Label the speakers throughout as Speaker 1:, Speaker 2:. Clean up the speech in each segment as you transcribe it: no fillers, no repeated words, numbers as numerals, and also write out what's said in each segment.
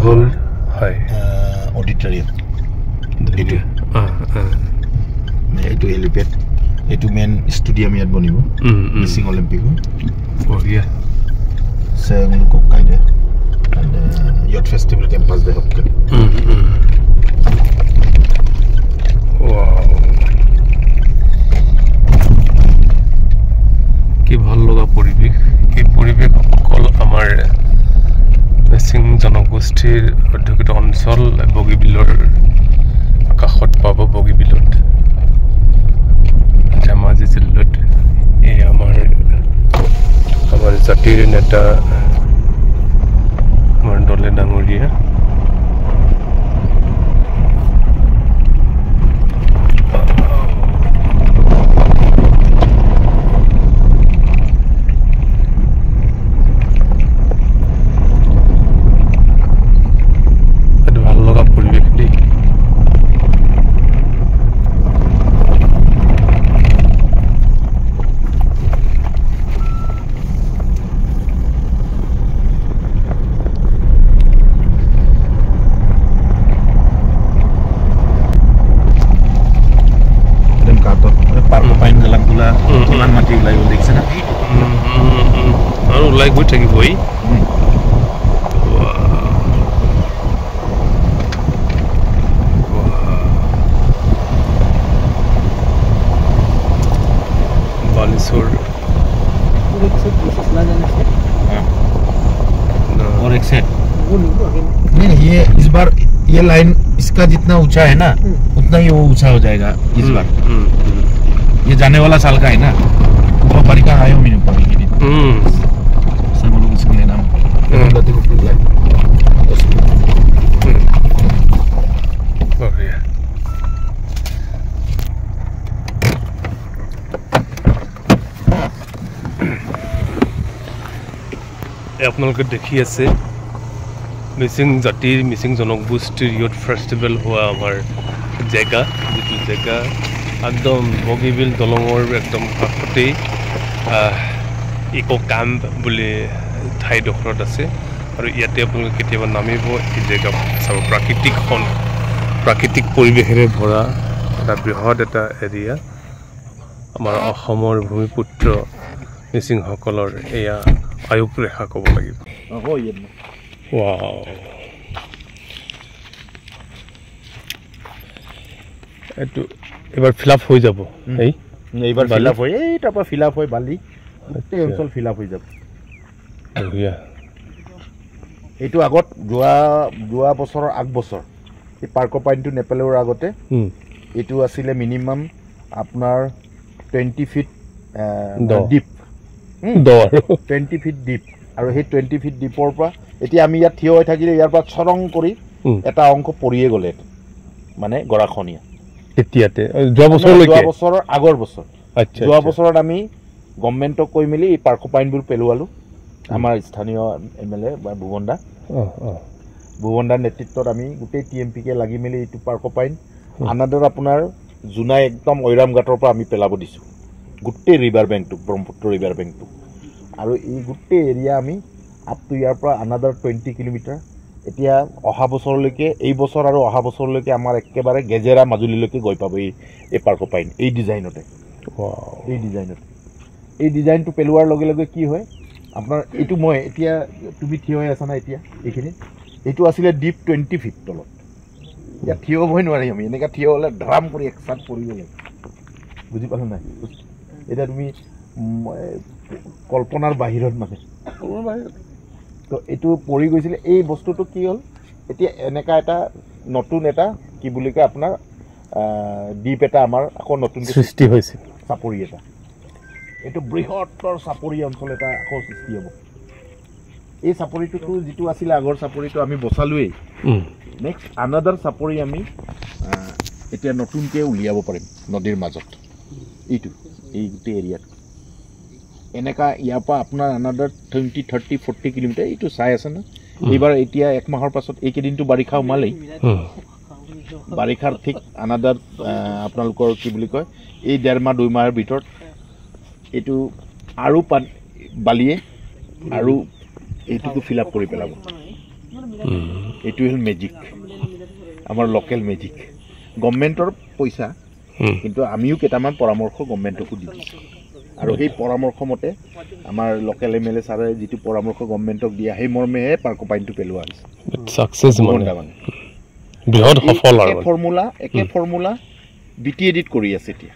Speaker 1: হল হয়
Speaker 2: অডিটৰিয়াম এইটো এলিপেড এইটো মেইন ষ্টেডিয়াম ইয়াত বনিব মিচিং অলিম্পিক
Speaker 1: বঢ়িয়া
Speaker 2: তেওঁলোকক কাইদে ইয়াত ফেষ্টিভেল কেম্পাছ দে হওক
Speaker 1: কি ভাল লগা পৰিৱেশ এই পৰিৱেশ অকল আমাৰ মিচিং জনগোষ্ঠীৰ অধ্যুষিত অঞ্চল বগীবিলৰ কাষত পাব বগীবিলত ধেমাজি জিলাত এই আমাৰ জাতিৰ নেতা আমাৰ দলে ডাঙৰীয়া ওলাই গৈ থাকিবই बालेश्वर
Speaker 2: और एक सेट नहीं ये इस बार ये लाइन इसका जितना ऊंचा है ना उतना ही वो ऊंचा हो जाएगा इस बार ये जाने वाला साल का है ना वो बारिका आयो मैंने पड़ी कि सब लोग इसके लिए नाम गति को पूरा
Speaker 1: बढ़िया আপোনালোকে দেখি আছে মিচিং জাতিৰ মিচিং জনগোষ্ঠীৰ ইয়থ ফেষ্টিভেল হোৱা আমাৰ জেগা যিটো জেগা একদম বগীবিল দলঙৰ একদম কাষতেই ইকো কেম্প বুলি ঠাইডোখৰত আছে আৰু ইয়াতে আপোনালোকে কেতিয়াবা নামিব এই জেগা চাব প্ৰাকৃতিক পৰিৱেশেৰে ভৰা এটা বৃহৎ এটা এৰিয়া আমাৰ অসমৰ ভূমিপুত্ৰ মিচিংসকলৰ এয়া আয়ুস ৰেখা ক'ব লাগিব এইটো এবাৰ ফিল আপ হৈ যাব
Speaker 2: এইবাৰ ফিল আপ হৈ এই তাৰপৰা ফিল আপ হৈ বালি গোটেই অঞ্চল ফিল আপ হৈ যাব এইটো আগত যোৱা বছৰৰ আগবছৰ এই পাৰ্কৰ পইণ্টটো নেপেলোৱাৰ আগতে এইটো আছিলে মিনিমাম আপোনাৰ 20 ফিট ডিপ 20 ফিট ডিপ আৰু সেই 20 ফিট ডিপৰ পৰা এতিয়া আমি ইয়াত থিয় হৈ থাকিলে ইয়াৰ পৰা চৰং কৰি এটা অংশ পৰিয়ে গ'লে মানে গৰাখনীয়া
Speaker 1: এতিয়াতে যোৱা
Speaker 2: বছৰৰ আগৰ বছৰ যোৱা বছৰত আমি গভৰ্ণমেণ্টক কৈ মেলি এই পাৰ্কৰ পইণ্টবোৰ পেলোৱালোঁ আমাৰ স্থানীয় MLA ভুৱন দাৰ নেতৃত্বত আমি গোটেই TMPকে লাগি মেলি এইটো পাৰ্কৰ পইণ্ট আনাদৰ আপোনাৰ জুনাই একদম ঐৰাম ঘাটৰ পৰা আমি পেলাব দিছোঁ গোটেই ৰিভাৰ বেংকটো ব্ৰহ্মপুত্ৰ ৰিভাৰ বেংকটো আৰু এই গোটেই এৰিয়া আমি আপ টু ইয়াৰ পৰা আনাদাৰ 20 কিলোমিটাৰ এতিয়া অহা বছৰলৈকে এই বছৰ আৰু অহা বছৰলৈকে আমাৰ একেবাৰে গেজেৰা মাজুলীলৈকে গৈ পাব এই পাৰ্কৰ পইণ্ট এই ডিজাইনতে এই ডিজাইনটো পেলোৱাৰ লগে লগে কি হয় আপোনাৰ এইটো মই এতিয়া তুমি থিয় হৈ আছা না এতিয়া এইখিনি এইটো আছিলে ডিপ 20 ফিট তলত এতিয়া থিয় হ'বই নোৱাৰি আমি এনেকৈ থিয় হ'লে ধাৰাম কৰি একচাট পৰিব লাগে বুজি পালা নাই এতিয়া তুমি কল্পনাৰ বাহিৰত মানে তো এইটো পৰি গৈছিলে এই বস্তুটো কি হ'ল এতিয়া এনেকা এটা নতুন এটা কি বুলি কয় আপোনাৰ দ্বীপ এটা আমাৰ আকৌ নতুন
Speaker 1: সৃষ্টি হৈছে
Speaker 2: চাপৰি এটা এইটো বৃহত্তৰ চাপৰি অঞ্চল এটা আকৌ সৃষ্টি হ'ব এই চাপৰিটো যিটো আছিলে আগৰ চাপৰিটো আমি বচালোৱেই নেক্সট আনাদাৰ চাপৰি আমি এতিয়া নতুনকৈ উলিয়াব পাৰিম নদীৰ মাজত এইটো এই গোটেই এৰিয়াত এনেকা ইয়াৰ পৰা আপোনাৰ আনাদাৰ 20, 30, 40 কিলোমিটাৰ এইটো চাই আছে না এইবাৰ এতিয়া এক মাহৰ পাছত এইকেইদিনটো বাৰিষা সোমালেই বাৰিষাৰ ঠিক আনাদাৰ আপোনালোকৰ কি বুলি কয় এই 1.5 মাহ 2 মাহৰ ভিতৰত এইটো আৰু বালিয়ে আৰু এইটোকো ফিল আপ কৰি পেলাব এইটো হ'ল মেজিক আমাৰ লোকেল মেজিক গভৰ্ণমেণ্টৰ পইচা কিন্তু আমিও কেইটামান পৰামৰ্শ গভৰ্ণমেণ্টকো দি দিছোঁ আৰু সেই পৰামৰ্শ মতে আমাৰ লোকেল MLA ছাৰে যিটো পৰামৰ্শ গভৰ্ণমেণ্টক দিয়া সেই মৰ্মেহে পাৰ্কোপাইনটো পেলোৱা হৈছে
Speaker 1: সাকসেস মানে বৃহৎ সফল আৰু একে ফৰ্মুলা BTADত কৰি আছে এতিয়া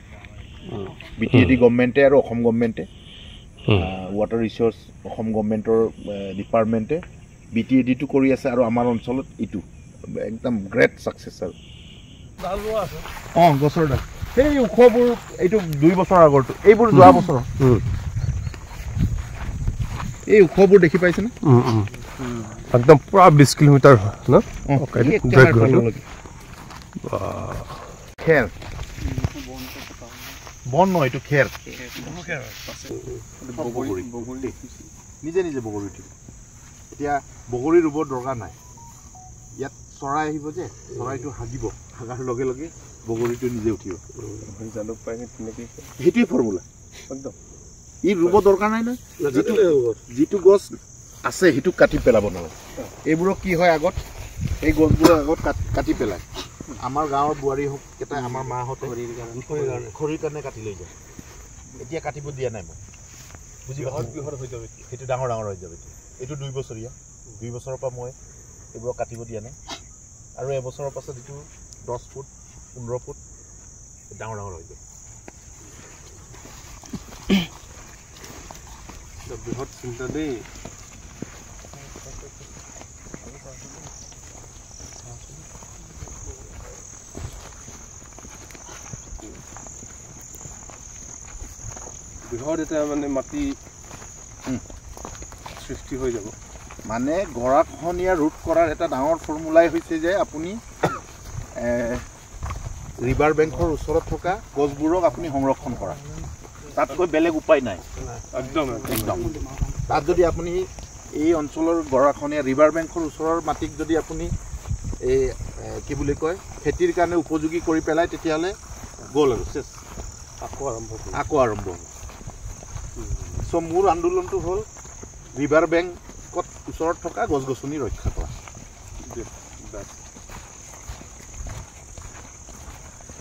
Speaker 1: BTAD গভৰ্ণমেণ্টে আৰু অসম গভৰ্ণমেণ্টে ৱাটাৰ ৰিচোৰ্চ অসম গভৰ্ণমেণ্টৰ ডিপাৰ্টমেণ্টে BTADটো কৰি আছে আৰু আমাৰ অঞ্চলত ইটো একদম গ্ৰেট সাকসেস আৰু গছৰ ডাল সেই ওখবোৰ এইটো 2 বছৰ আগৰটো এইবোৰ যোৱা বছৰ এই ওখবোৰ দেখি পাইছে না একদম পুৰা 20 কিলোমিটাৰ ন
Speaker 2: খেৰ বন নহয় এইটো খেৰ নিজে নিজে বগৰী উঠিব এতিয়া বগৰী ৰুব দৰকাৰ নাই ইয়াত চৰাই আহিব যে চৰাইটো হাগিব হাগাৰ লগে লগে বগৰীটো নিজে উঠিব সেইটোৱে ফৰ্মুলা একদম ই ৰুব দৰকাৰ নাই না যিটো গছ আছে সেইটো কাটি পেলাব নালাগে এইবোৰক কি হয় আগত এই গছবোৰ আগত কাটি পেলায় আমাৰ গাঁৱৰ বোৱাৰী হওক কেইটা আমাৰ মাহঁতে খৰিৰ কাৰণে কাটি লৈ যায় এতিয়া কাটিব দিয়া নাই মই বুজি পাইছোঁ হৈ যাব সেইটো ডাঙৰ হৈ যাব এইটো 2 বছৰীয়া 2 বছৰৰ পৰা মই এইবোৰক কাটিব দিয়া নাই আৰু এবছৰৰ পাছত এইটো 10 ফুট 15 ফুট ডাঙৰ হৈ যাব
Speaker 1: বৃহৎ চিন্তা দেই বৃহৎ এটা মানে মাটি সৃষ্টি হৈ যাব
Speaker 2: মানে গৰাখহনীয়া ৰোধ কৰাৰ এটা ডাঙৰ ফৰ্মুলাই হৈছে যে আপুনি ৰিভাৰ বেংকৰ ওচৰত থকা গছবোৰক আপুনি সংৰক্ষণ কৰা তাতকৈ বেলেগ উপায় নাই
Speaker 1: একদম
Speaker 2: তাত যদি আপুনি এই অঞ্চলৰ গৰাখহনীয়া ৰিভাৰ বেংকৰ ওচৰৰ মাটিক যদি আপুনি এই কি বুলি কয় খেতিৰ কাৰণে উপযোগী কৰি পেলাই তেতিয়াহ'লে গ'ল আৰু চেছ আকৌ আৰম্ভ হ'ব চ' মোৰ আন্দোলনটো হ'ল ৰিভাৰ বেংকত ওচৰত থকা গছ গছনি ৰক্ষা কৰা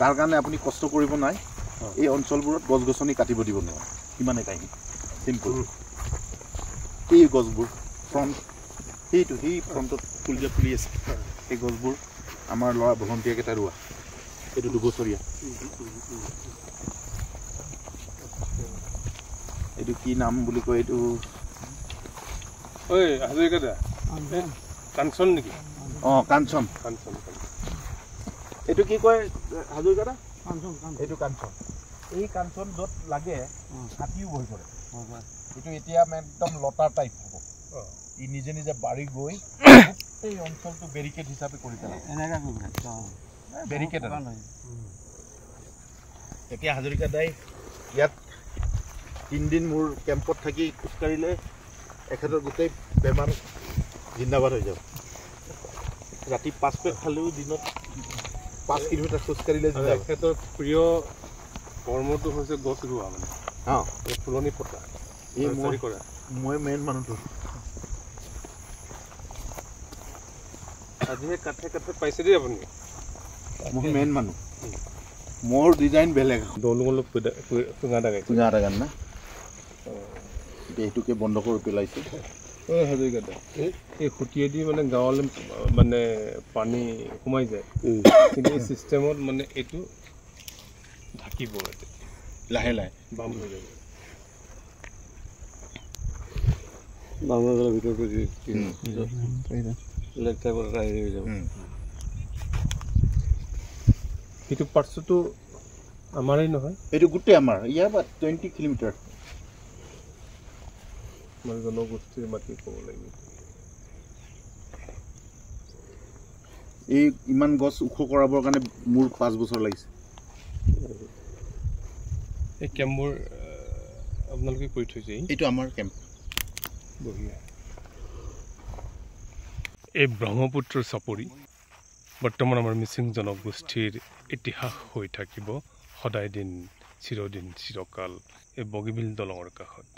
Speaker 2: তাৰ কাৰণে আপুনি কষ্ট কৰিব নাই এই অঞ্চলবোৰত গছ গছনি কাটিব দিব নোৱাৰে ইমানে কাহিনী চিম্পল এই গছবোৰ ফ্ৰণ্ট সেইটো সেই ফ্ৰণ্টত ফুলি আছে এই গছবোৰ আমাৰ ল'ৰা ভলণ্টিয়াৰকেইটা ৰোৱা এইটো 2 বছৰীয়া এইটো কি নাম বুলি কয় এইটো
Speaker 1: কাঞ্চন নেকি
Speaker 2: কাঞ্চন এইটো কি কয় হাজৰিকাদা এইটো কাঞ্চন এই কাঞ্চন য'ত লাগে হাতীও বহি পৰে এইটো এতিয়া একদম লতাৰ টাইপ হ'ব ই নিজে নিজে বাঢ়ি গৈ এই অঞ্চলটো বেৰিকেড হিচাপে কৰি পেলায় বেৰিকেড এতিয়া হাজৰিকাদাই ইয়াত 3 দিন মোৰ কেম্পত থাকি খোজকাঢ়িলে এখেতৰ গোটেই বেমাৰ জিন্দাবাদ হৈ যাব ৰাতি 5 পেট খালেও দিনত 5 কিলোমিটাৰ খোজকাঢ়িলে
Speaker 1: এখেতৰ প্ৰিয় কৰ্মটো হৈছে গছ ৰোৱা মানে ফুলনি পতা
Speaker 2: এই মই মেইন মানুহটো
Speaker 1: আজিহে কাঠে পাইছে দেই আপুনি
Speaker 2: মোৰ মেইন মানুহ মোৰ ডিজাইন বেলেগ
Speaker 1: দৌলুঙলক চুঙা দাগান না
Speaker 2: এইটোকে বন্ধ কৰি পেলাইছে
Speaker 1: হাজৰিকাদা এই খুঁটিয়েদি মানে গাঁৱলৈ মানে পানী সোমাই যায় কিন্তু এই চিষ্টেমত মানে এইটো ঢাকিব
Speaker 2: লাহে
Speaker 1: বাম হৈ যাব সেইটো পাৰ্টছটো আমাৰেই নহয়
Speaker 2: এইটো গোটেই আমাৰ ইয়াৰ পৰা 20 কিলোমিটাৰ
Speaker 1: মানে জনগোষ্ঠীৰ মাটি ক'ব লাগিব
Speaker 2: এই ইমান গছ ওখ কৰাবৰ কাৰণে মোৰ 5 বছৰ লাগিছে
Speaker 1: এই কেম্পবোৰ আপোনালোকে কৰি থৈছে
Speaker 2: এইটো আমাৰ কেম্প
Speaker 1: বঢ়িয়া এই ব্ৰহ্মপুত্ৰ চাপৰি বৰ্তমান আমাৰ মিচিং জনগোষ্ঠীৰ ইতিহাস হৈ থাকিব সদায় দিন চিৰদিন চিৰকাল এই বগীবিল দলঙৰ কাষত